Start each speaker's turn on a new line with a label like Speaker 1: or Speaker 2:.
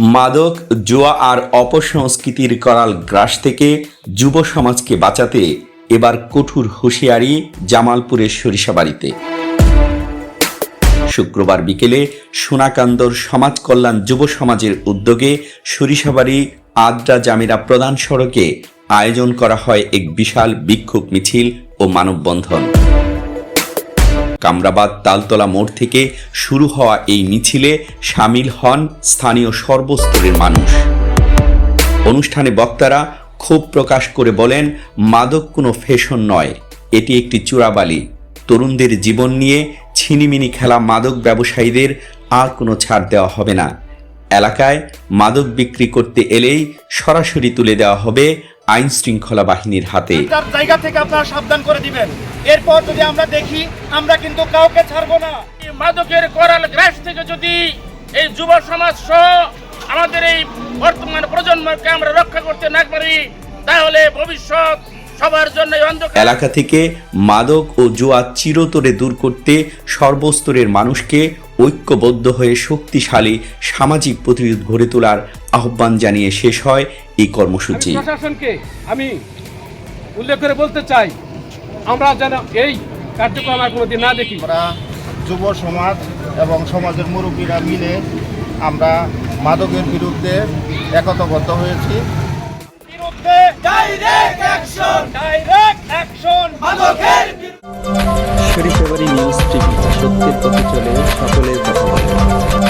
Speaker 1: মাদক, জুয়া আর অপসংস্কৃতির করাল গ্রাস থেকে যুব সমাজকে বাঁচাতে এবার কঠোর হুঁশিয়ারি জামালপুরের সরিষাবাড়িতে। শুক্রবার বিকেলে সোনাকান্দর সমাজ কল্যাণ যুব সমাজের উদ্যোগে সরিষাবাড়ি আদ্রা জামিরা প্রধান সড়কে আয়োজন করা হয় এক বিশাল বিক্ষোভ মিছিল ও মানববন্ধন। কামরাবাদ তালতলা মোড় থেকে শুরু হওয়া এই মিছিলে সামিল হন স্থানীয় সর্বস্তরের মানুষ। অনুষ্ঠানে বক্তারা ক্ষোভ প্রকাশ করে বলেন, মাদক কোনো ফ্যাশন নয়, এটি একটি চোরাবালি। তরুণদের জীবন নিয়ে ছিনিমিনি খেলা মাদক ব্যবসায়ীদের আর কোনো ছাড় দেওয়া হবে না। এলাকায় মাদক বিক্রি করতে এলেই সরাসরি তুলে দেওয়া হবে আইন শৃঙ্খলা বাহিনীর হাতে।
Speaker 2: তার জায়গা থেকে আপনারা সাবধান করে দিবেন। এরপর যদি আমরা দেখি, আমরা কিন্তু কাউকে ছাড়বো না।
Speaker 3: মাদকের করাল গ্রাস থেকে যদি এই যুব সমাজ সহ আমাদের এই বর্তমান প্রজন্মকে আমরা রক্ষা করতে না পারি, তাহলে ভবিষ্যৎ সবার জন্য অন্ধকার।
Speaker 1: এলাকা থেকে মাদক ও জুয়া চিরতরে দূর করতে সর্বস্তরের মানুষকে ঐক্যবদ্ধ হয়ে শক্তিশালী সামাজিক প্রতিরোধ গড়ে তোলার আহ্বান জানিয়ে শেষ হয় এই কর্মসূচি।
Speaker 4: প্রশাসনকে আমি উল্লেখ করে বলতে চাই, আমরা যেন এই কার্যক্রম আর কোনোদিন না দেখি।
Speaker 2: আমরা যুব সমাজ এবং সমাজের মুরব্বীরা মিলে আমরা মাদকের বিরুদ্ধে একতাবদ্ধ হয়েছি।
Speaker 5: সরিষাবাড়ি নিউজ টিভি, সত্যের পথে চলে সকলের কথা বলে।